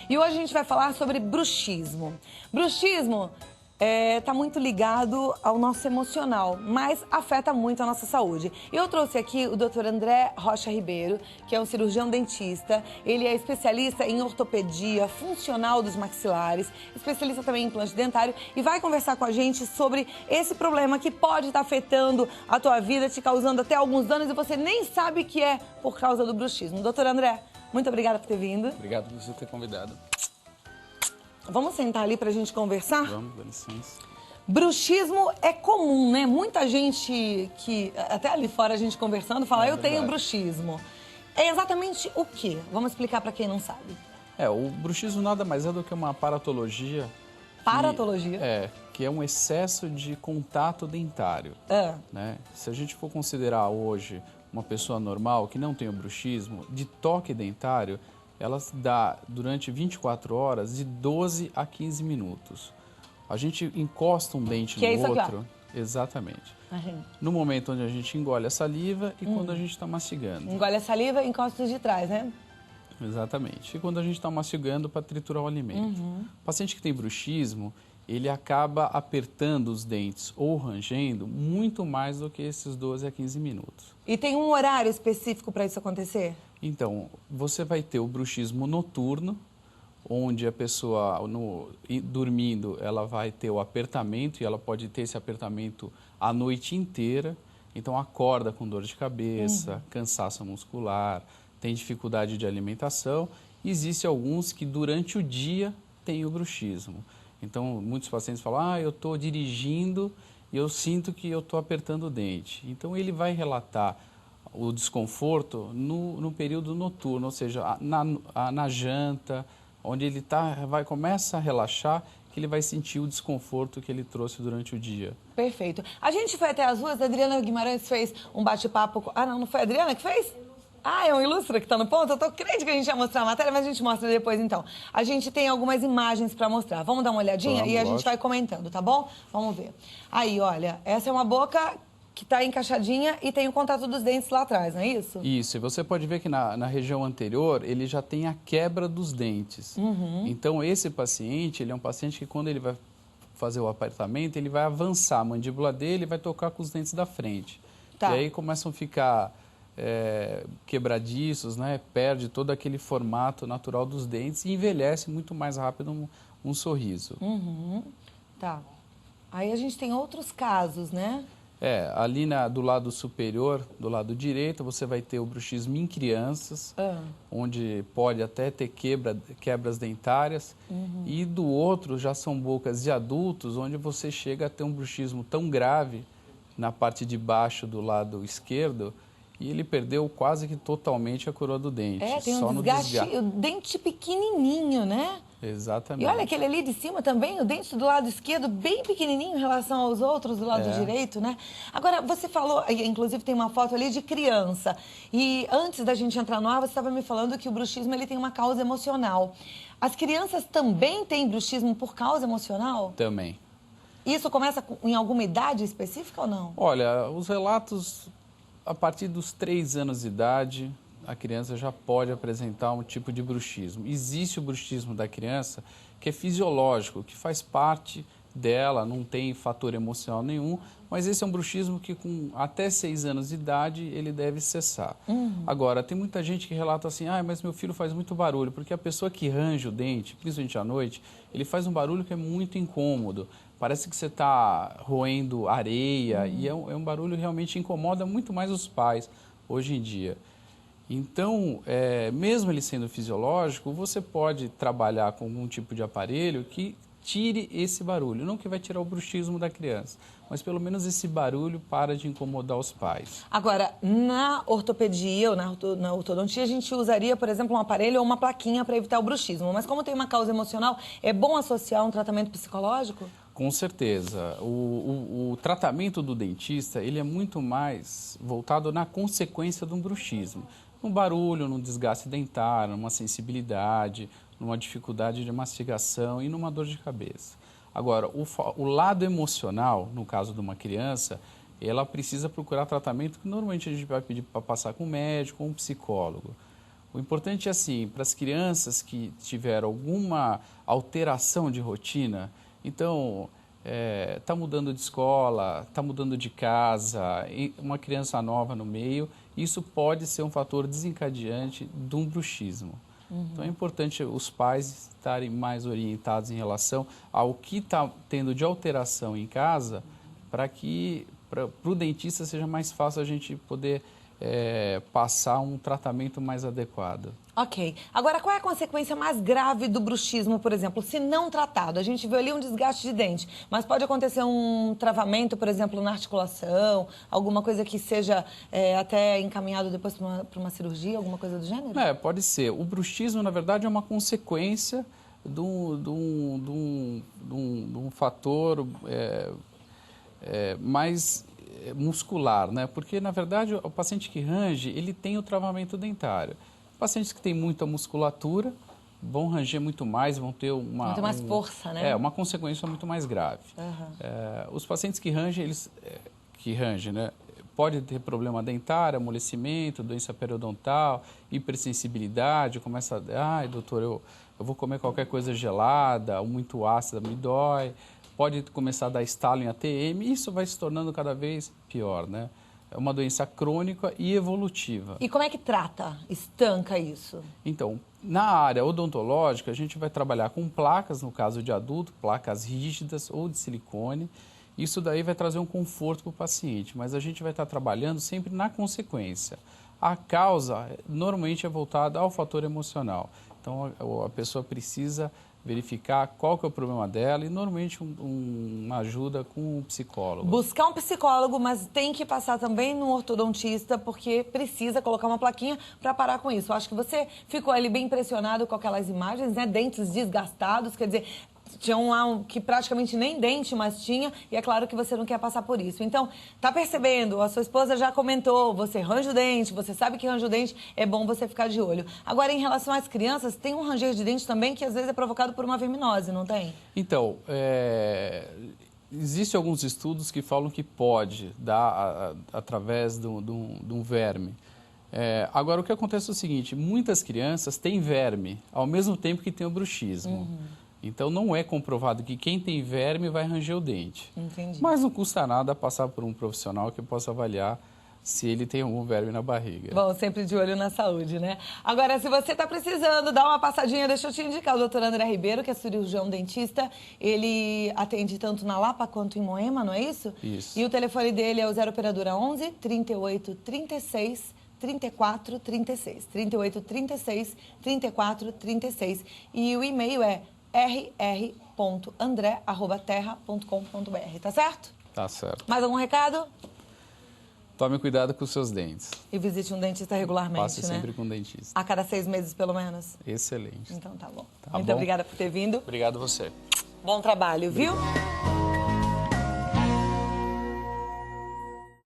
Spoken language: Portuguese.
E hoje a gente vai falar sobre bruxismo. Bruxismo está muito ligado ao nosso emocional, mas afeta muito a nossa saúde. Eu trouxe aqui o Dr. André Rocha Ribeiro, que é um cirurgião dentista. Ele é especialista em ortopedia funcional dos maxilares, especialista também em implante dentário e vai conversar com a gente sobre esse problema que pode estar afetando a tua vida, te causando até alguns danos e você nem sabe que é por causa do bruxismo. Dr. André, muito obrigada por ter vindo. Obrigado por você ter convidado. Vamos sentar ali pra gente conversar? Vamos, dá licença. Bruxismo é comum, né? Muita gente que, até ali fora a gente conversando, fala, eu tenho bruxismo. É exatamente o quê? Vamos explicar pra quem não sabe. O bruxismo nada mais é do que uma paratologia. Paratologia? Que é um excesso de contato dentário. Né? Se a gente for considerar hoje uma pessoa normal que não tem o bruxismo, de toque dentário, ela dá durante 24 horas de 12 a 15 minutos. A gente encosta um dente no outro. Aqui, ó. Exatamente. No momento onde a gente engole a saliva e quando a gente está mastigando. Engole a saliva e encosta os de trás, né? Exatamente. E quando a gente está mastigando para triturar o alimento. O paciente que tem bruxismo, ele acaba apertando os dentes ou rangendo muito mais do que esses 12 a 15 minutos. E tem um horário específico para isso acontecer? Então, você vai ter o bruxismo noturno, onde a pessoa, dormindo, ela vai ter o apertamento e ela pode ter esse apertamento a noite inteira. Então, acorda com dor de cabeça, cansaço muscular, tem dificuldade de alimentação. Existem alguns que durante o dia têm o bruxismo. Então, muitos pacientes falam, eu estou dirigindo e eu sinto que eu estou apertando o dente. Então, ele vai relatar o desconforto no período noturno, ou seja, na janta, onde ele começa a relaxar, que ele vai sentir o desconforto que ele trouxe durante o dia. Perfeito. A gente foi até as ruas, a Adriana Guimarães fez um bate-papo... não foi a Adriana que fez? É um ilustra que está no ponto? Eu tô crente que a gente ia mostrar a matéria, mas a gente mostra depois, então. A gente tem algumas imagens para mostrar. Vamos dar uma olhadinha? E a gente vai comentando, tá bom? Vamos ver. Aí, olha, essa é uma boca que está encaixadinha e tem o contato dos dentes lá atrás, não é isso? Isso, e você pode ver que na região anterior ele já tem a quebra dos dentes. Então esse paciente, ele é um paciente que quando ele vai fazer o apertamento, ele vai avançar a mandíbula dele e vai tocar com os dentes da frente. E aí começam a ficar quebradiços, né? Perde todo aquele formato natural dos dentes e envelhece muito mais rápido um sorriso. Tá. Aí a gente tem outros casos, né? Ali do lado superior, do lado direito, você vai ter o bruxismo em crianças, onde pode até ter quebras dentárias. E do outro já são bocas de adultos, onde você chega a ter um bruxismo tão grave na parte de baixo do lado esquerdo, e ele perdeu quase que totalmente a coroa do dente. Tem um desgaste, o dente pequenininho, né? Exatamente. E olha aquele ali de cima também, o dente do lado esquerdo bem pequenininho em relação aos outros do lado direito, né? Agora, você falou, inclusive tem uma foto ali de criança. E antes da gente entrar no ar, você estava me falando que o bruxismo ele tem uma causa emocional. As crianças também têm bruxismo por causa emocional? Também. Isso começa em alguma idade específica ou não? Olha, os relatos, a partir dos 3 anos de idade, a criança já pode apresentar um tipo de bruxismo. Existe o bruxismo da criança que é fisiológico, que faz parte dela, não tem fator emocional nenhum, mas esse é um bruxismo que com até 6 anos de idade ele deve cessar. Agora, tem muita gente que relata assim, mas meu filho faz muito barulho, porque a pessoa que range o dente, principalmente à noite, ele faz um barulho que é muito incômodo. Parece que você está roendo areia e é um barulho que realmente incomoda muito mais os pais hoje em dia. Então, mesmo ele sendo fisiológico, você pode trabalhar com algum tipo de aparelho que tire esse barulho. Não que vai tirar o bruxismo da criança, mas pelo menos esse barulho para de incomodar os pais. Agora, na ortopedia ou na ortodontia, a gente usaria, por exemplo, um aparelho ou uma plaquinha para evitar o bruxismo. Mas como tem uma causa emocional, é bom associar um tratamento psicológico? Com certeza. O tratamento do dentista, ele é muito mais voltado na consequência de um bruxismo. No barulho, no desgaste dentário, numa sensibilidade, numa dificuldade de mastigação e numa dor de cabeça. Agora, o lado emocional, no caso de uma criança, ela precisa procurar tratamento que normalmente a gente vai pedir para passar com um médico ou um psicólogo. O importante é assim, para as crianças que tiveram alguma alteração de rotina, então, está mudando de escola, está mudando de casa, uma criança nova no meio, isso pode ser um fator desencadeante de um bruxismo. Então é importante os pais estarem mais orientados em relação ao que está tendo de alteração em casa, para que para o dentista seja mais fácil a gente poder passar um tratamento mais adequado. Ok. Agora, qual é a consequência mais grave do bruxismo, por exemplo, se não tratado? A gente vê ali um desgaste de dente, mas pode acontecer um travamento, por exemplo, na articulação, alguma coisa que seja até encaminhado depois para uma cirurgia, alguma coisa do gênero? Pode ser. O bruxismo, na verdade, é uma consequência de um fator mais muscular, né? Porque, na verdade, o paciente que range, ele tem o travamento dentário. Pacientes que têm muita musculatura vão ranger muito mais, vão ter muito mais força, né? Uma consequência muito mais grave. Os pacientes que rangem, né? Pode ter problema dentário, amolecimento, doença periodontal, hipersensibilidade, começa ai, doutor, eu vou comer qualquer coisa gelada, ou muito ácida, me dói. Pode começar a dar estalo em ATM, e isso vai se tornando cada vez pior, né? É uma doença crônica e evolutiva. E como é que trata, estanca isso? Então, na área odontológica, a gente vai trabalhar com placas, no caso de adulto, placas rígidas ou de silicone. Isso daí vai trazer um conforto para o paciente, mas a gente vai estar trabalhando sempre na consequência. A causa, normalmente, é voltada ao fator emocional. Então, a pessoa precisa verificar qual que é o problema dela e, normalmente, uma ajuda com um psicólogo. Buscar um psicólogo, mas tem que passar também no ortodontista, porque precisa colocar uma plaquinha para parar com isso. Eu acho que você ficou ali bem impressionado com aquelas imagens, né? Dentes desgastados, quer dizer, tinha um lá que praticamente nem dente mais tinha, e é claro que você não quer passar por isso. Então, tá percebendo? A sua esposa já comentou, você range o dente, você sabe que range o dente, é bom você ficar de olho. Agora, em relação às crianças, tem um ranger de dente também que às vezes é provocado por uma verminose, não tem? Então, existem alguns estudos que falam que pode dar através de um verme. Agora, o que acontece é o seguinte, muitas crianças têm verme, ao mesmo tempo que tem o bruxismo. Então, não é comprovado que quem tem verme vai ranger o dente. Entendi. Mas não custa nada passar por um profissional que possa avaliar se ele tem algum verme na barriga. Bom, sempre de olho na saúde, né? Agora, se você está precisando dar uma passadinha, deixa eu te indicar o doutor André Ribeiro, que é cirurgião dentista. Ele atende tanto na Lapa quanto em Moema, não é isso? Isso. E o telefone dele é o 0 operadora 11 38 36 34 36. 38 36 34 36. E o e-mail é rr.andré@terra.com.br, tá certo? Tá certo. Mais algum recado? Tome cuidado com os seus dentes. E visite um dentista regularmente, Passe né? sempre com um dentista. A cada 6 meses, pelo menos? Excelente. Então tá bom. Tá Muito bom. obrigada por ter vindo. Obrigado a você. Bom trabalho, viu?